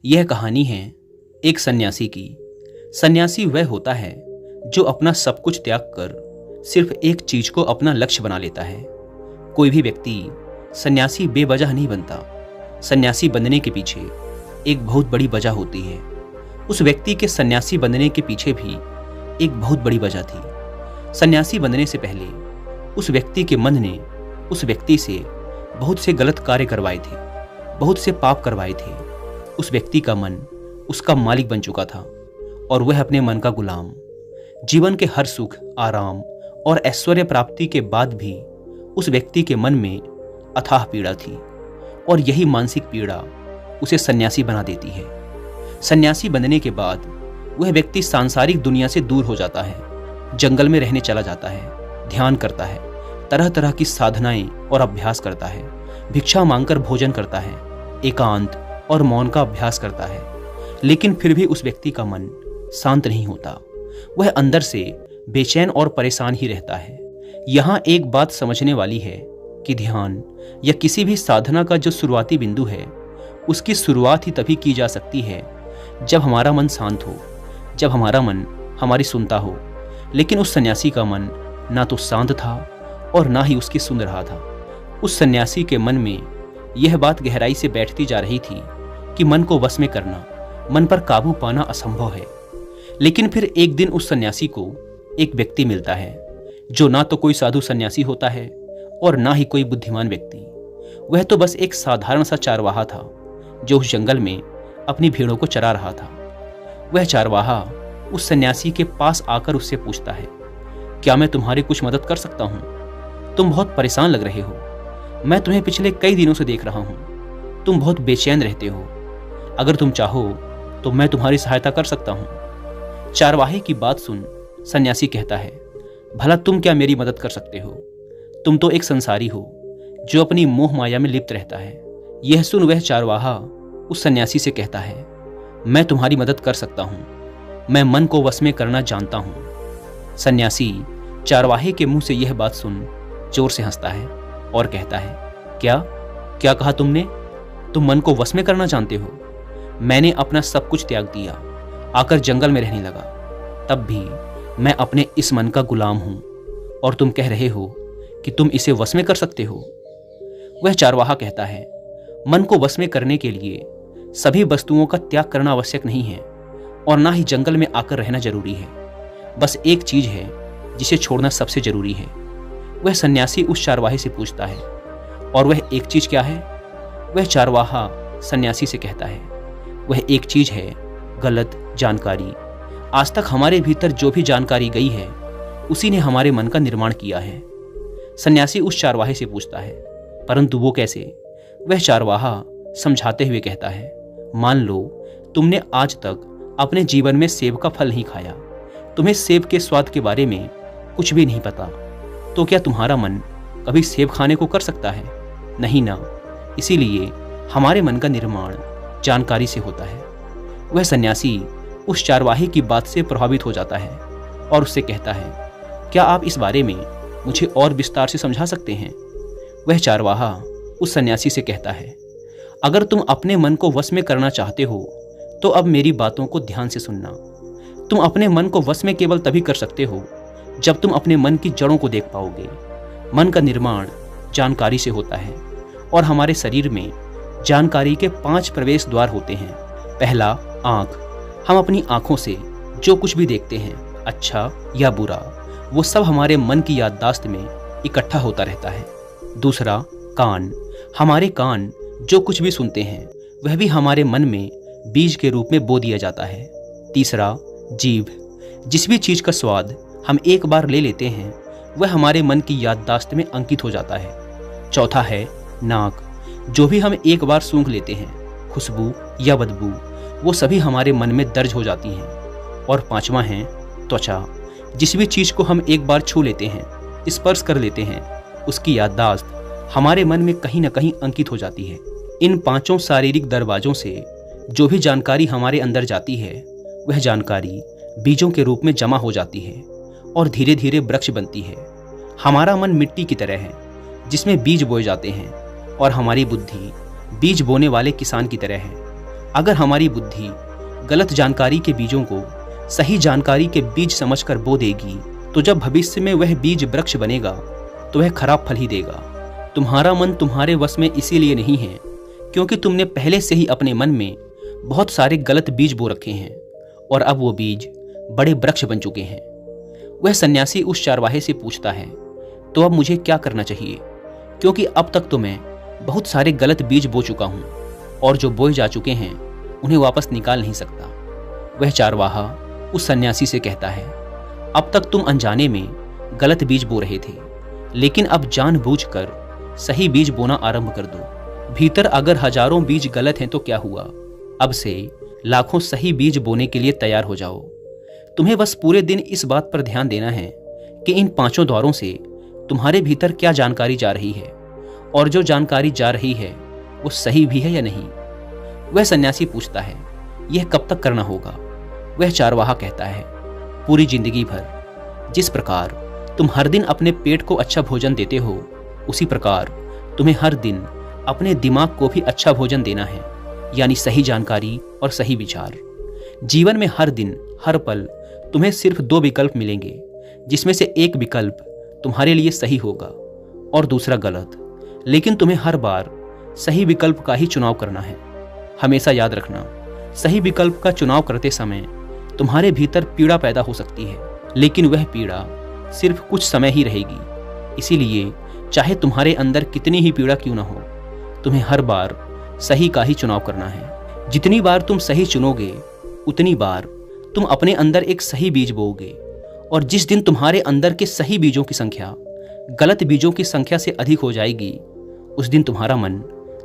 यह कहानी है एक सन्यासी की। सन्यासी वह होता है जो अपना सब कुछ त्याग कर सिर्फ एक चीज को अपना लक्ष्य बना लेता है। कोई भी व्यक्ति सन्यासी बेवजह नहीं बनता। सन्यासी बनने के पीछे एक बहुत बड़ी वजह होती है। उस व्यक्ति के सन्यासी बनने के पीछे भी एक बहुत बड़ी वजह थी। सन्यासी बनने से पहले उस व्यक्ति के मन ने उस व्यक्ति से बहुत से गलत कार्य करवाए थे, बहुत से पाप करवाए थे। उस व्यक्ति का मन उसका मालिक बन चुका था और वह अपने मन का गुलाम। जीवन के हर सुख, आराम और ऐश्वर्य प्राप्ति के बाद भी उस व्यक्ति के मन में अथाह पीड़ा थी और यही मानसिक पीड़ा उसे सन्यासी बना देती है। सन्यासी बनने के बाद वह व्यक्ति सांसारिक दुनिया से दूर हो जाता है, जंगल में रहने चला जाता है, ध्यान करता है, तरह तरह की साधनाएं और अभ्यास करता है, भिक्षा मांगकर भोजन करता है, एकांत और मौन का अभ्यास करता है। लेकिन फिर भी उस व्यक्ति का मन शांत नहीं होता। वह अंदर से बेचैन और परेशान ही रहता है। यहाँ एक बात समझने वाली है कि ध्यान या किसी भी साधना का जो शुरुआती बिंदु है, उसकी शुरुआत ही तभी की जा सकती है जब हमारा मन शांत हो, जब हमारा मन हमारी सुनता हो। लेकिन उस सन्यासी का मन ना तो शांत था और ना ही उसकी सुन रहा था। उस सन्यासी के मन में यह बात गहराई से बैठती जा रही थी कि मन को वश में करना, मन पर काबू पाना असंभव है। लेकिन फिर एक दिन उस सन्यासी को एक व्यक्ति मिलता है जो ना तो कोई साधु सन्यासी होता है और ना ही कोई बुद्धिमान व्यक्ति। वह तो बस एक साधारण सा चारवाहा था जो उस जंगल में अपनी भेड़ों को चरा रहा था। वह चारवाहा उस सन्यासी के पास आकर उससे पूछता है, क्या मैं तुम्हारी कुछ मदद कर सकता हूँ? तुम बहुत परेशान लग रहे हो। मैं तुम्हें पिछले कई दिनों से देख रहा हूँ। तुम बहुत बेचैन रहते हो। अगर तुम चाहो तो मैं तुम्हारी सहायता कर सकता हूँ। चारवाहे की बात सुन सन्यासी कहता है, भला तुम क्या मेरी मदद कर सकते हो? तुम तो एक संसारी हो जो अपनी मोह माया में लिप्त रहता है। यह सुन वह चारवाहा उस सन्यासी से कहता है, मैं तुम्हारी मदद कर सकता हूँ। मैं मन को वश में करना जानता हूँ। सन्यासी चारवाहे के मुंह से यह बात सुन जोर से हंसता है और कहता है, क्या क्या कहा तुमने? तुम मन को वश में करना जानते हो? मैंने अपना सब कुछ त्याग दिया, आकर जंगल में रहने लगा। तब भी मैं अपने इस मन का गुलाम हूं और तुम कह रहे हो कि तुम इसे वश में कर सकते हो। वह चारवाहा कहता है, मन को वश में करने के लिए सभी वस्तुओं का त्याग करना आवश्यक नहीं है और ना ही जंगल में आकर रहना जरूरी है। बस एक चीज है जिसे छोड़ना सबसे जरूरी है। वह सन्यासी उस चारवाहे से पूछता है, और वह एक चीज क्या है? वह चारवाहा सन्यासी से कहता है, वह एक चीज है गलत जानकारी। आज तक हमारे भीतर जो भी जानकारी गई है उसी ने हमारे मन का निर्माण किया है। सन्यासी उस चारवाहे से पूछता है, परंतु वो कैसे? वह चारवाहा समझाते हुए कहता है, मान लो तुमने आज तक अपने जीवन में सेब का फल नहीं खाया, तुम्हें सेब के स्वाद के बारे में कुछ भी नहीं पता, तो क्या तुम्हारा मन कभी सेब खाने को कर सकता है? नहीं ना। इसीलिए हमारे मन का निर्माण जानकारी से होता है। वह सन्यासी उस चारवाहे की बात से प्रभावित हो जाता है और उससे कहता है, क्या आप इस बारे में मुझे और विस्तार से समझा सकते हैं? वह चारवाहा उस सन्यासी से कहता है, अगर तुम अपने मन को वश में करना चाहते हो तो अब मेरी बातों को ध्यान से सुनना। तुम अपने मन को वश में केवल तभी कर सकते हो जब तुम अपने मन की जड़ों को देख पाओगे। मन का निर्माण जानकारी से होता है और हमारे शरीर में जानकारी के 5 प्रवेश द्वार होते हैं। पहला, आँख। हम अपनी आँखों से जो कुछ भी देखते हैं, अच्छा या बुरा, वो सब हमारे मन की याददाश्त में इकट्ठा होता रहता है। दूसरा, कान। हमारे कान जो कुछ भी सुनते हैं वह भी हमारे मन में बीज के रूप में बो दिया जाता है। तीसरा, जीभ। जिस भी चीज का स्वाद हम एक बार ले लेते हैं वह हमारे मन की याददाश्त में अंकित हो जाता है। चौथा है नाक। जो भी हम एक बार सूंघ लेते हैं, खुशबू या बदबू, वो सभी हमारे मन में दर्ज हो जाती हैं। और पांचवा है त्वचा। जिस भी चीज को हम एक बार छू लेते हैं, स्पर्श कर लेते हैं, उसकी याददाश्त हमारे मन में कहीं ना कहीं अंकित हो जाती है। इन 5 शारीरिक दरवाजों से जो भी जानकारी हमारे अंदर जाती है वह जानकारी बीजों के रूप में जमा हो जाती है और धीरे धीरे वृक्ष बनती है। हमारा मन मिट्टी की तरह है जिसमें बीज बोए जाते हैं और हमारी बुद्धि बीज बोने वाले किसान की तरह है। अगर हमारी बुद्धि गलत जानकारी के बीजों को सही जानकारी के बीज समझकर बो देगी तो जब भविष्य में वह बीज वृक्ष बनेगा तो वह खराब फल ही देगा। तुम्हारा मन तुम्हारे वश में इसीलिए नहीं है क्योंकि तुमने पहले से ही अपने मन में बहुत सारे गलत बीज बो रखे हैं और अब वो बीज बड़े वृक्ष बन चुके हैं। वह सन्यासी उस चारवाहे से पूछता है, तो अब मुझे क्या करना चाहिए, क्योंकि अब तक तो मैं बहुत सारे गलत बीज बो चुका हूँ और जो बोए जा चुके हैं उन्हें वापस निकाल नहीं सकता। वह चारवाहा उस सन्यासी से कहता है, अब तक तुम अनजाने में गलत बीज बो रहे थे, लेकिन अब जानबूझकर सही बीज बोना आरंभ कर दो। भीतर अगर हजारों बीज गलत हैं तो क्या हुआ, अब से लाखों सही बीज बोने के लिए तैयार हो जाओ। तुम्हें बस पूरे दिन इस बात पर ध्यान देना है कि इन 5 द्वारों से तुम्हारे भीतर क्या जानकारी जा रही है और जो जानकारी जा रही है वो सही भी है या नहीं। वह सन्यासी पूछता है, यह कब तक करना होगा। वह चारवाहा कहता है, पूरी जिंदगी भर। जिस प्रकार तुम हर दिन अपने पेट को अच्छा भोजन देते हो उसी प्रकार तुम्हें हर दिन अपने दिमाग को भी अच्छा भोजन देना है, यानी सही जानकारी और सही विचार। जीवन में हर दिन हर पल तुम्हें सिर्फ 2 विकल्प मिलेंगे, जिसमें से एक विकल्प तुम्हारे लिए सही होगा और दूसरा गलत, लेकिन तुम्हें हर बार सही विकल्प का ही चुनाव करना है। हमेशा याद रखना, सही विकल्प का चुनाव करते समय तुम्हारे भीतर पीड़ा पैदा हो सकती है, लेकिन वह पीड़ा सिर्फ कुछ समय ही रहेगी। इसीलिए चाहे तुम्हारे अंदर कितनी ही पीड़ा क्यों ना हो, तुम्हें हर बार सही का ही चुनाव करना है। जितनी बार तुम सही चुनोगे उतनी बार तुम अपने अंदर एक सही बीज बोओगे, और जिस दिन तुम्हारे अंदर के सही बीजों की संख्या गलत बीजों की संख्या से अधिक हो जाएगी, उस दिन तुम्हारा मन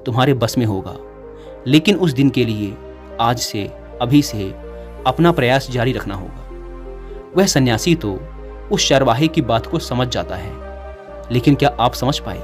तुम्हारे बस में होगा। लेकिन उस दिन के लिए आज से, अभी से अपना प्रयास जारी रखना होगा। वह सन्यासी तो उस चारवाहे की बात को समझ जाता है, लेकिन क्या आप समझ पाए?